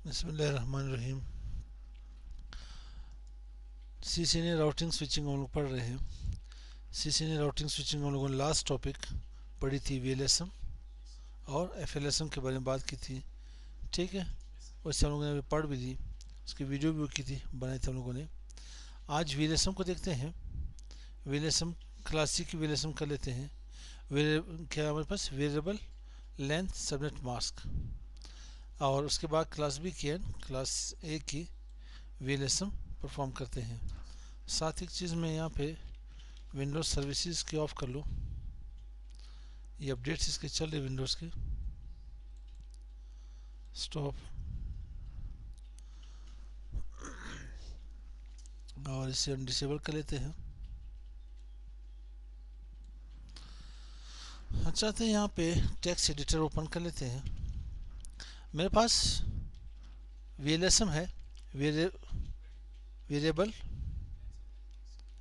बिस्मिल्लाहिर्रहमानिर्रहीम। CCNA routing switching हम लोग पढ़ रहे हैं। CCNA राउटिंग स्विचिंग हम लोगों ने लास्ट टॉपिक पढ़ी थी VLSM और FLSM के बारे में बात की थी। ठीक है, उससे हम लोगों ने पढ़ भी ली, उसकी वीडियो भी की थी, बनाई थी हम लोगों ने। आज VLSM को देखते हैं। VLSM क्लासिक VLSM कर लेते हैं। क्या हमारे पास वेरिएबल लेंथ सबनेट मास्क, और उसके बाद क्लास बी की क्लास ए की VLSM परफॉर्म करते हैं। साथ एक चीज़ मैं यहाँ पे विंडोज़ सर्विसेज की ऑफ कर लूँ, ये अपडेट्स इसके चल रहे विंडोज़ के। स्टॉप, और इसे हम डिसेबल कर लेते हैं। अच्छा, तो यहाँ पे टेक्स्ट एडिटर ओपन कर लेते हैं। मेरे पास VLSM है, वेरिएबल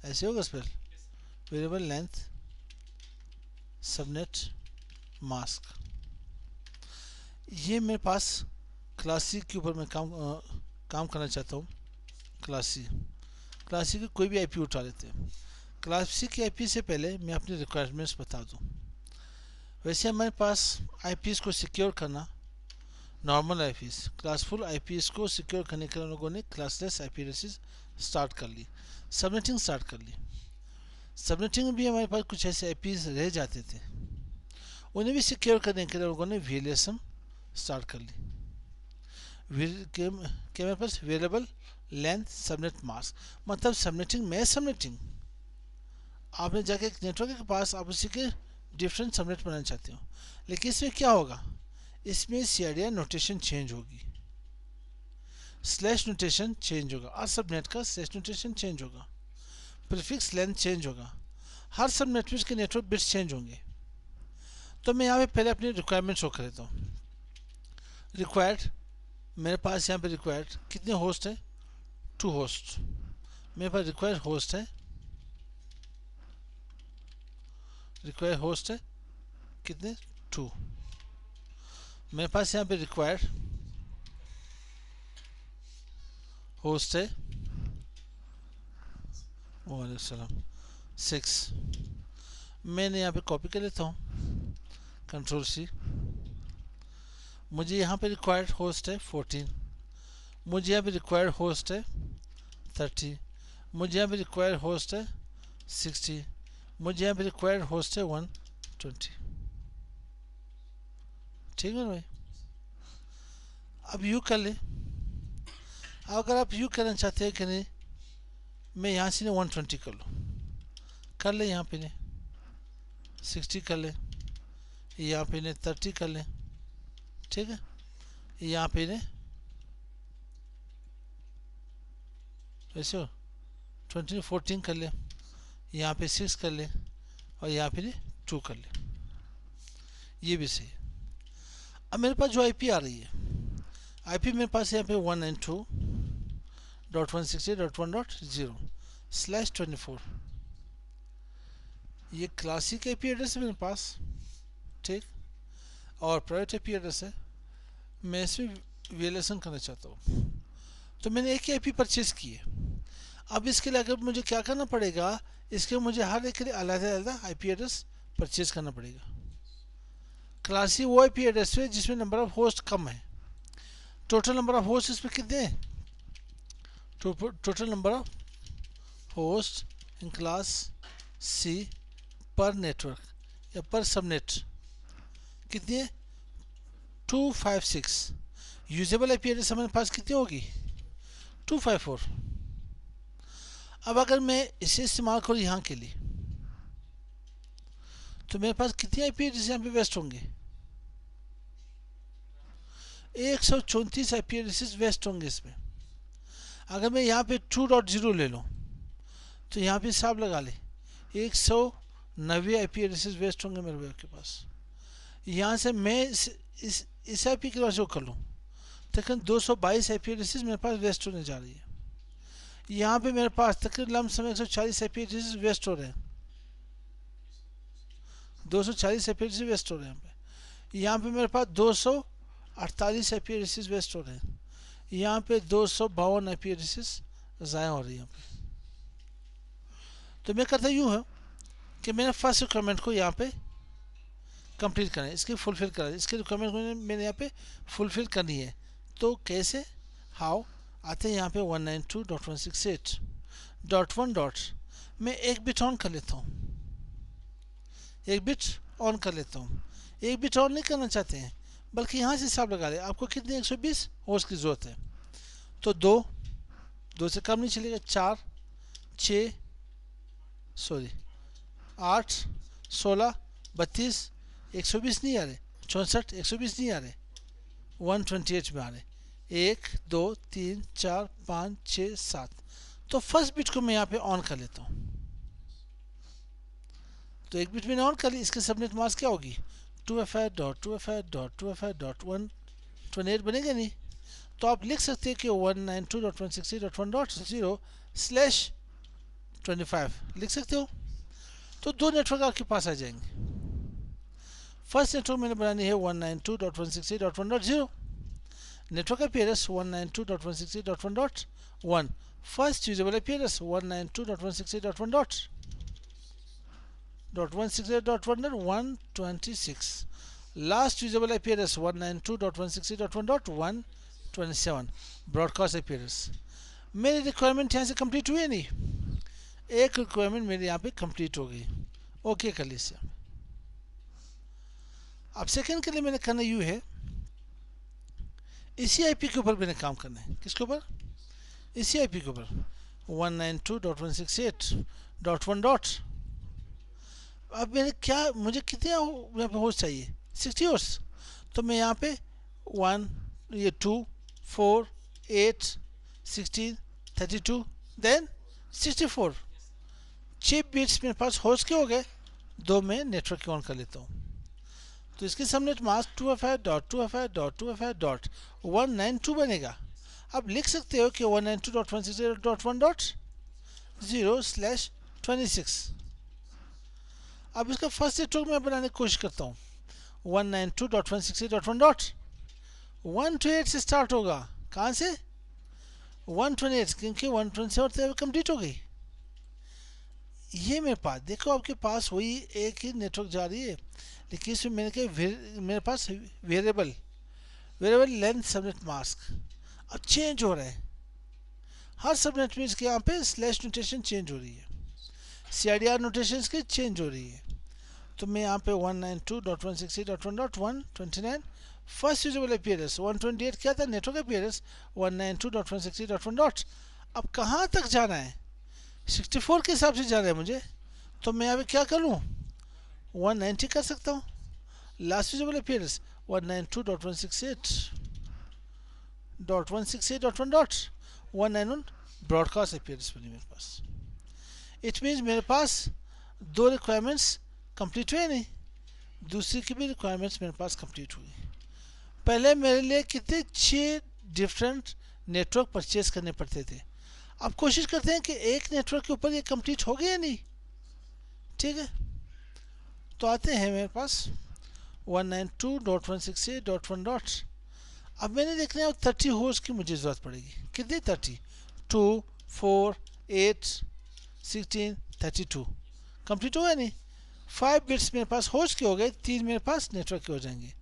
ऐसे होगा spell, variable length subnet mask. ये मेरे पास क्लासिक के ऊपर मैं काम करना चाहता हूँ। क्लासिक की कोई भी आईपी उठा लेते हैं। क्लासिक की आईपी से पहले मैं अपनी रिक्वायरमेंट्स बता दूँ। वैसे हमारे पास आईपीस को सिक्योर करना, नॉर्मल आईपीस, क्लासफुल आईपीस को सिक्योर करने के लिए लोगों ने क्लासलेस आईपी एड्रेसेस स्टार्ट कर ली, सबनेटिंग स्टार्ट कर ली। सबनेटिंग में भी हमारे पास कुछ ऐसे आईपीस रह जाते थे, उन्हें भी सिक्योर करने के लिए लोगों ने VLSM स्टार्ट कर ली। मेरे पास वेरिएबल लेंथ सबनेट मास्क, मतलब सबनेटिंग में सबनेटिंग आपने जाके एक नेटवर्क के पास आप उसी के डिफरेंट सबनेट बनाना चाहते हो, लेकिन इसमें क्या होगा, इसमें CIDR नोटेशन चेंज होगी, स्लैश नोटेशन चेंज होगा, और सबनेट का स्लैश नोटेशन चेंज होगा, प्रीफिक्स लेंथ चेंज होगा, हर सब नेटवर्क के नेटवर्क बिट्स चेंज होंगे। तो मैं यहाँ पे पहले अपनी रिक्वायरमेंट शो कर देता हूँ। रिक्वायर्ड, मेरे पास यहाँ पे रिक्वायर्ड कितने होस्ट है, 2 होस्ट। मेरे पास रिक्वायर्ड होस्ट है, रिक्वायर्ड होस्ट है कितने, 2। मेरे पास यहाँ पे रिक्वायर्ड होस्ट है 6। मैंने यहाँ पे कॉपी कर लेता हूँ, Ctrl+C। मुझे यहाँ पे रिक्वायर्ड होस्ट है 14, मुझे यहाँ पे रिक्वायर्ड होस्ट है 30, मुझे यहाँ पे रिक्वायर्ड होस्ट है 60, मुझे यहाँ पे रिक्वायर्ड होस्ट है 120। ठीक है भाई, अब यू कर ले। अगर आप यू करना चाहते हैं कि नहीं, मैं यहाँ से 120 कर लूँ, कर ले, यहाँ पे ने 60 कर ले, यहाँ पे ने 30 कर ले, ठीक है, यहाँ पे ने वैसे हो 14 कर ले, यहाँ पे 6 कर ले, और यहाँ पे ने 2 कर ले, ये भी सही है। अब मेरे पास जो आईपी आ रही है, आईपी मेरे पास यहाँ पे 192.168.1.0/24, ये क्लासिक आईपी एड्रेस है मेरे पास, ठीक, और प्राइवेट आईपी एड्रेस है। मैं इसमें VLSM करना चाहता हूँ, तो मैंने एक ही आईपी परचेज की है। अब इसके लिए अगर मुझे क्या करना पड़ेगा, इसके मुझे हर एक के लिए अलग अलग आईपी एड्रेस परचेज करना पड़ेगा। क्लासिक वो आईपी एड्रेस है जिसमें नंबर ऑफ होस्ट कम है। टोटल नंबर ऑफ होस्ट इसमें कितने हैं, total number of host in class C पर नेटवर्क या पर सबनेट कितनी है, 256। यूजेबल आईपी एड्रेस हमारे पास कितनी होगी, 254। अब अगर मैं इसे इस्तेमाल करूँ यहाँ के लिए, तो मेरे पास कितनी आईपी एड्रेस यहाँ पे वेस्ट होंगे, 134 आईपी एड्रेसेस वेस्ट होंगे इसमें। अगर मैं यहाँ पे 2.0 ले लूँ, तो यहाँ पे हिसाब लगा ले, 190 आईपी एड्रेसेस वेस्ट होंगे मेरे वेब के पास। यहाँ से मैं इस आईपी के पास जो कर लूँ, तकरीबन 222 आईपी एड्रेसेस मेरे पास वेस्ट होने जा रही है। यहाँ पे मेरे पास तकरीबन लमसम 140 आईपी एड्रेसेस वेस्ट हो रहे हैं, 240 आईपी एड्रेसेस वेस्ट हो रहे हैं। यहाँ पे मेरे पास 248 आईपी एड्रेसेस वेस्ट हो रहे हैं। यहाँ पे 252 IP एड्रेसेस ज़ाया हो रही है यहाँ पे। तो मैं करता यूँ है कि मैंने फर्स्ट रिक्वायरमेंट को यहाँ पे कंप्लीट करना है, इसकी फुलफिल करना है, इसकी रिक्वायरमेंट मैंने यहाँ पे फुलफिल करनी है। तो कैसे, हाउ, आते हैं यहाँ पे 192.168.1 मैं एक बिट ऑन कर लेता हूँ, एक बिट ऑन कर लेता हूँ। एक बिट ऑन नहीं करना चाहते हैं बल्कि यहाँ से हिसाब लगा ले, आपको कितने 120 होस्ट की ज़रूरत है। तो दो से कम नहीं चलेगा, 4 6 8 16 32 120 नहीं आ रहे, 64 120 नहीं आ रहे, 128 में आ रहे, 1 2 3 4 5 6 7। तो फर्स्ट बिट को मैं यहाँ पे ऑन कर लेता हूँ। तो एक बिट मैंने ऑन कर ली, इसके सबनेट मास्क क्या होगी, 2FI.2FI.2FI.128 बनेगा नहीं। तो आप लिख सकते हैं कि 192.168.1.0/25 लिख सकते हो। तो दो नेटवर्क आपके पास आ जाएंगे। फर्स्ट नेटवर्क मैंने बनानी है 192.168.1.0, network IP address 192.168.1.1, first usable IP address 192.168.1.126, last usable IP address 192.168.1.127, broadcast IP address. मेरी रिक्वायरमेंट यहाँ से कंप्लीट हुई है नहीं, एक रिक्वायरमेंट मेरे यहाँ पे कंप्लीट हो गई, ओके कर लीजिए। अब सेकंड के लिए मैंने करना यूँ है, इसी IP के ऊपर मैंने काम करना है। किसके ऊपर, इसी IP के ऊपर 192.168.1. अब मैंने क्या, मुझे कितने यहाँ पे होस्ट चाहिए, 60 होस्ट। तो मैं यहाँ पे 1 ये 2 4 8 16 32 देन 64, 6 बिट्स मेरे पास होस्ट के हो गए। दो मैं नेटवर्क ऑन कर लेता हूँ। तो इसके सबनेट मास्क 2FI.2FI.2FI.192 बनेगा। अब लिख सकते हो कि 192.168.1.0/26। अब इसका फर्स्ट नेटवर्क मैं बनाने की कोशिश करता हूँ, 192.168.1.128 से स्टार्ट होगा। कहाँ से, 128, क्योंकि 127 कंप्लीट हो गई। ये मेरे पास देखो, आपके पास वही एक ही नेटवर्क जा रही है, लेकिन इसमें मैंने कहा मेरे पास वेरिएबल लेंथ सबनेट मास्क अब चेंज हो रहा है। हर सबनेट में इसके यहाँ पे स्लैश नोटेशन चेंज हो रही है, CIDR नोटेशन की चेंज हो रही है। तो मैं यहाँ पे 192.168.1.129 फर्स्ट यूजेबल IP एड्रेस, 128 क्या था नेटवर्क IP एड्रेस 192.168.1. अब कहाँ तक जाना है, 64 के हिसाब से जाना है मुझे। तो मैं यहाँ पे क्या करूँ, 190 कर सकता हूँ। Last usable IP address 192.168.1.161.1. Broadcast IP address बनी मेरे पास। इट मीन्स मेरे पास दो रिक्वायरमेंट्स कंप्लीट हुए नहीं, दूसरी की भी रिक्वायरमेंट्स मेरे पास कंप्लीट हुई। पहले मेरे लिए कितने 6 डिफरेंट नेटवर्क परचेज करने पड़ते थे। अब कोशिश करते हैं कि एक नेटवर्क के ऊपर ये कंप्लीट हो गया नहीं, ठीक है। तो आते हैं मेरे पास 192.168.1. अब मैंने देखना है 30 होस्ट की मुझे ज़रूरत पड़ेगी। कितनी, 30, 2 4 8 16 32 कंप्लीट हो गया नहीं। 5 बिट्स मेरे पास होस्ट के हो गए, 3 मेरे पास नेटवर्क के हो जाएंगे।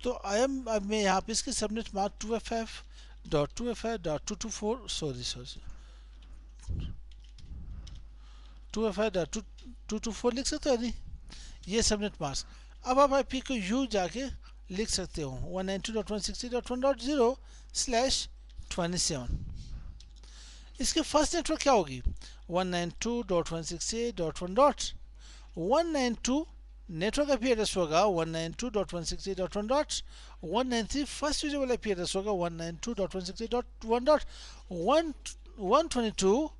तो अब मैं यहाँ पे इसके सबनेट मार्क 2FI.2FI.224 2FI.224 लिख सकते हो नहीं, ये सबनेट मास्क। अब आप IP को यू जाके लिख सकते हो 192.168.1.0/27। इसके फर्स्ट नेटवर्क क्या होगी, 192.168.1.192 नेटवर्क IP एड्रेस होगा 192.168.1.193, फर्स्ट यूजेबल IP एड्रेस होगा 192.168.1.122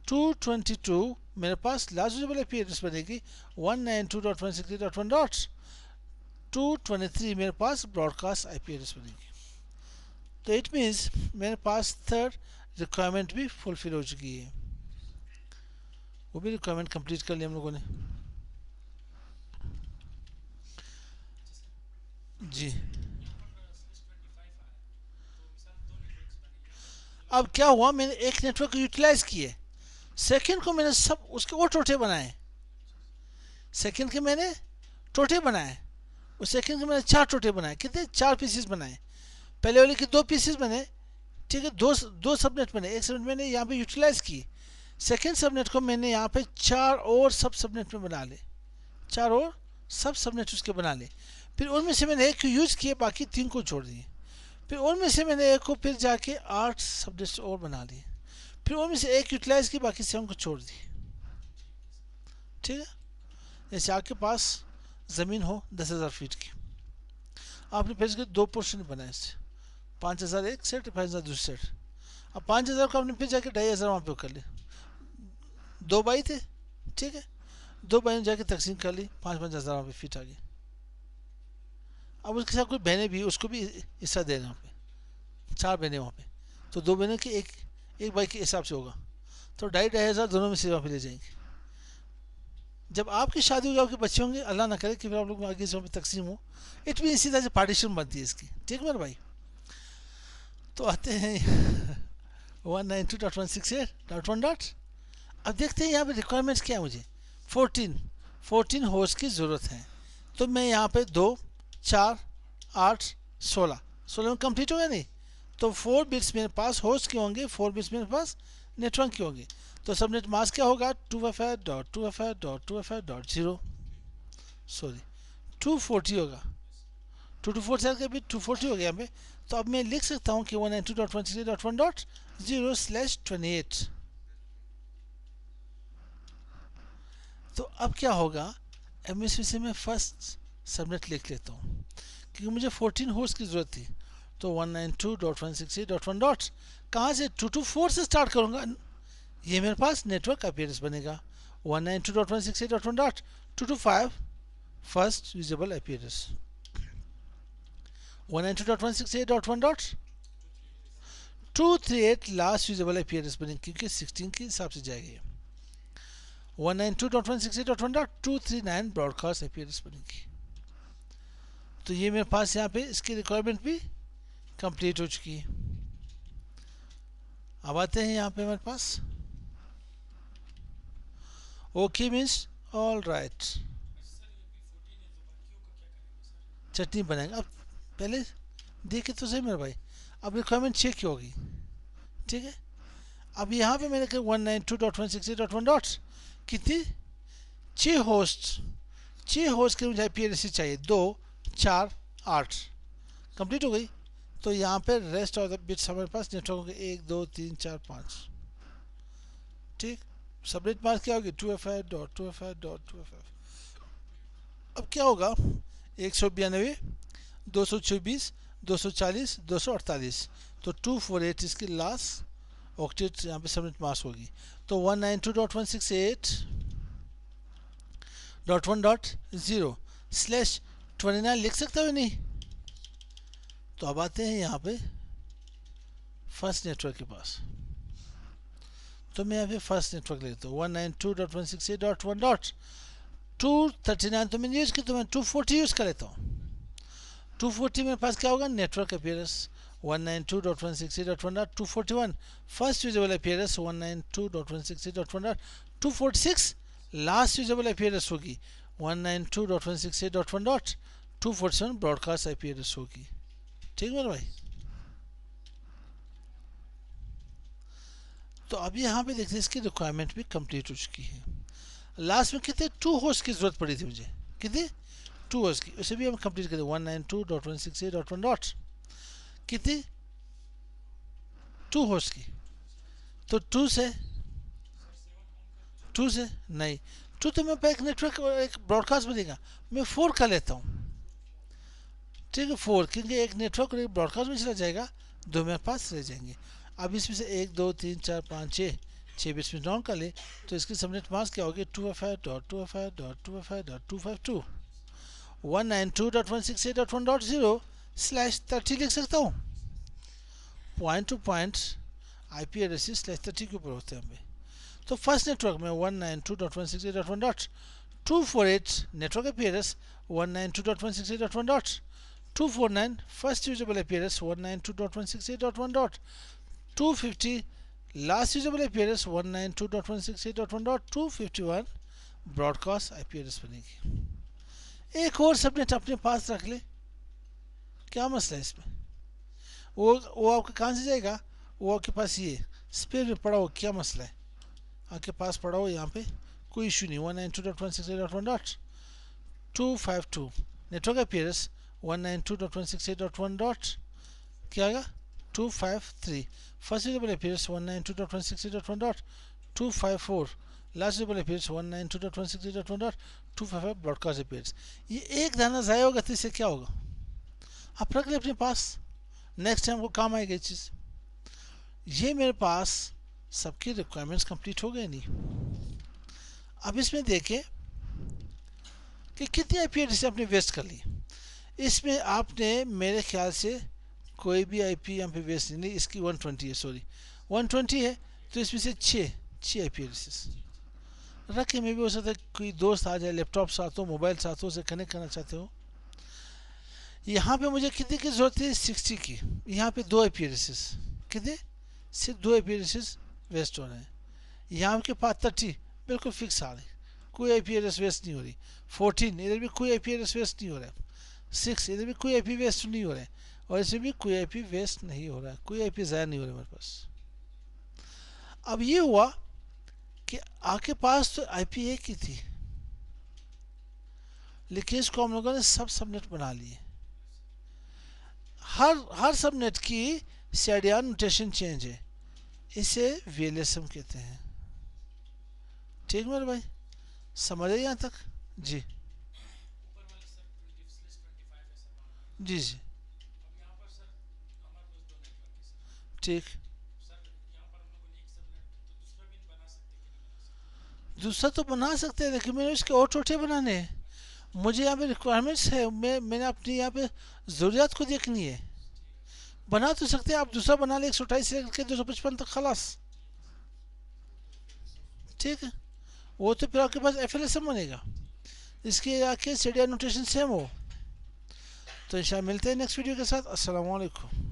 222। मेरे पास लास्ट यूजेबल IP एड्रेस बनेगी 192.168.1.223। मेरे पास ब्रॉडकास्ट IP एड्रेस बनेगी। तो इट मीन्स मेरे पास थर्ड रिक्वायरमेंट भी फुलफिल हो चुकी है, वो भी रिक्वायरमेंट कंप्लीट कर लिया हम लोगों ने। जी अब क्या हुआ, मैंने एक नेटवर्क यूटिलाइज किए, सेकंड को मैंने सब उसके और टोटे बनाए, सेकंड के मैंने टोटे बनाए, उस सेकंड के मैंने 4 टोटे बनाए, कितने 4 पीसेस बनाए, पहले वाले के 2 पीसेस बने, ठीक है, दो सबनेट बने, एक सबनेट मैंने यहाँ पे यूटिलाइज की, सेकंड सबनेट को मैंने यहाँ पे 4 और सबनेट में बना ले, 4 और सबनेट उसके बना ले, फिर उनमें से मैंने एक को यूज़ किए, बाकी 3 को छोड़ दिए, फिर उनमें से मैंने एक को फिर जाके 8 सबनेट्स और बना लिए, फिर उनमें से एक यूटिलाइज की, बाकी 7 को छोड़ दिए, ठीक है। जैसे आपके पास ज़मीन हो 10,000 फीट की, आपने फिर इसके 2 पोर्शन बनाए, इससे 5,000 एक सेट, 5,000 दूसरी सेट, अब 5,000 को आपने फिर जाके 2,500 वहाँ पे कर ले, 2 बाई थे, ठीक है, 2 बाई में जाके तकसीम कर ली, 5,000 वहाँ पे फीट आ गई। अब उसके साथ कोई बहनें भी, उसको भी हिस्सा देना, वहाँ पे 4 बहनें वहाँ पे, तो 2 बहनें के एक बाई के हिसाब से होगा, तो 2,500 दोनों में से वहाँ पे ले जाएंगे। जब आपकी शादी होगी, आपके बच्चे होंगे, अल्लाह ना करे कि फिर आप लोग आगे से वहाँ पे तकसीम हो, इट भी इसी तरह से पार्टीशन बनती है इसकी, ठीक है मेरे भाई। तो आते हैं 192.168.1. अब देखते हैं यहाँ पे रिक्वायरमेंट्स क्या है, मुझे 14 होस्ट की ज़रूरत है, तो मैं यहाँ पे 2 4 8 16 में कंप्लीट हो गया नहीं, तो 4 बिट्स मेरे पास होस्ट के होंगे, 4 बिट्स मेरे पास नेटवर्क के होंगे, तो सबनेट मास्क क्या होगा 255.255.255.0, सॉरी 240 होगा, 2 to 4 से आगे भी 240 हो गया यहाँ पे, तो अब मैं लिख सकता हूँ कि 192.168.1.0/28। तो अब क्या होगा, अब इसमें मैं फर्स्ट सबनेट लिख लेता हूँ, क्योंकि मुझे 14 होस्ट की ज़रूरत थी, तो 192.168.1. कहाँ से 224 से स्टार्ट करूँगा, ये मेरे पास नेटवर्क अपीयरेंस बनेगा, 192.168.1.225 first usable appearance, 192.168.1.238 last usable appearance बनेगी, क्योंकि 16 के हिसाब से जाएगी, 192.168.1.239 ब्रॉडकास्ट अपीयरेंस बनेगी। तो ये मेरे पास यहाँ पे इसकी रिक्वायरमेंट भी कंप्लीट हो चुकी है। अब आते हैं यहाँ पे हमारे पास ओके मीन्स ऑल राइट, चटनी बनाएंगे। अब पहले देखे तो सही मेरे भाई, अब रिक्वायरमेंट चेक होगी, ठीक है। अब यहाँ पे मैंने कहा 192.168.1. कितनी 6 होस्ट के मुझे अपीयरेंस चाहिए, 2 4 8 कंप्लीट हो गई, तो यहाँ पे रेस्ट ऑफ द बिट्स हमारे पास नेटवर्क हो गए 1 2 3 4 5, ठीक। सबनेट मास्क क्या होगी 255.255.255। अब क्या होगा 192 224 240 248, तो 248 इसकी लास्ट ऑक्टेट यहाँ पे सबनेट मास्क होगी, तो 192.168.1.0/29 लिख सकता हूँ नहीं। तो अब आते हैं यहाँ पे फर्स्ट नेटवर्क के पास, तो मैं यहाँ पे फर्स्ट नेटवर्क लेता हूँ 192.168.1.239, तो मैंने यूज़ की, तो मैं 240 यूज़ कर लेता हूँ, 240 मेरे पास क्या होगा network appearance, 192.168.1.241 first usable appearance, 192.168.1.246 last usable appearance होगी, 192.168.1.247 ब्रॉडकास्ट अपीयरेंस होगी, ठीक मेरे भाई। तो अब यहाँ पे देखते हैं इसकी रिक्वायरमेंट भी कंप्लीट हो चुकी है। लास्ट में कितने 2 होस्ट की जरूरत पड़ी थी मुझे, कितने 2 होस्ट की, उसे भी हम कंप्लीट करें 192.168.1. कितनी 2 होस्ट की, तो 2 से नहीं, 2 तो मेरे पास एक नेटवर्क एक ब्रॉडकास्ट बनेगा, मैं 4 कर लेता हूँ, ठीक है 4, क्योंकि एक नेटवर्क और एक ब्रॉडकास्ट में चला जाएगा, 2 मेरे पास रह जाएंगे। अब इसमें से 1 2 3 4 5 6 बिट्स में डाउन कर ले, तो इसकी सबनेट मास्क क्या होगी 255.255.255.252 192.168.1.0/30 लिख सकता हूँ, point two point IP addresses /30 के ऊपर होते हैं हमें। तो फर्स्ट नेटवर्क में 192.168.1.248 network appearance, 192.168.1.249 first usable appearance, 192.168.1.2 250 last usable IP address 192.168.1.251 broadcast IP address बनेगी। एक और सबनेट अपने पास रख ले, क्या मसला है इसमें? वो आपके कहाँ से जाएगा? वो आपके पास ये स्पेयर में पड़ा हो, क्या मसला है? आपके पास पड़ा हो यहाँ पे, कोई इशू नहीं। 192.168.1.252 नेटवर्क IP एड्रेस 192.168.1. क्या आएगा? 253 first usable IP address 192.168.1.254 last usable IP address 192.168.1.255 broadcast IP address. ये एक दाना ज़ाया होगा तो इससे क्या होगा? आप रख ले अपने पास, नेक्स्ट टाइम को काम आएगा ये चीज़। ये मेरे पास सबकी रिक्वायरमेंट्स कंप्लीट हो गए नहीं। अब इसमें देखें कि कितनी IP एड्रेस आपने वेस्ट कर ली। इसमें आपने मेरे ख्याल से कोई भी IP यहाँ पे वेस्ट नहीं, इसकी 120 है, सॉरी 120 है, तो इसमें से 6 IP एड्रेसेस रखे। में भी हो सकता है कोई दोस्त आ जाए, लैपटॉप साथ हो, मोबाइल साथ हो, उसे कनेक्ट करना चाहते हो। यहाँ पे मुझे कितने की ज़रूरत है? 60 की। यहाँ पे 2 IP एड्रेसेस, कितने? सिर्फ 2 IP एड्रेसेस वेस्ट हो रहे हैं। यहाँ के पास 30 बिल्कुल फिक्स आ रही, कोई IP एड्रेस वेस्ट नहीं हो रही। 14 इधर भी कोई IP एड्रेस वेस्ट नहीं हो रहा है। 6 इधर भी कोई IP वेस्ट नहीं हो रहा है, और इसमें भी कोई IP वेस्ट नहीं हो रहा है, कोई IP ज़ाया नहीं हो रहा है मेरे पास। अब ये हुआ कि आपके पास तो IP एक ही थी, लेकिन इसको हम लोगों ने सब सबनेट बना लिए। हर सबनेट की CIDR नोटेशन चेंज है, इसे VLSM कहते हैं। ठीक मेरे भाई, समझ आए यहाँ तक? जी जी जी ठीक। दूसरा तो बना सकते हैं, लेकिन मैंने इसके और छोटे बनाने हैं। मुझे यहाँ पे रिक्वायरमेंट्स है, मैंने अपनी यहाँ पे ज़रूरियात को देखनी है। बना तो सकते हैं, आप दूसरा बना ले 128 से लेकर 255 तक, खलास। ठीक है, वो तो फिर आपके पास FLSM बनेगा, इसके आके CIDR नोटेशन सेम हो। तो इंशाल्लाह मिलते हैं नेक्स्ट वीडियो के साथ। अस्सलाम वालेकुम।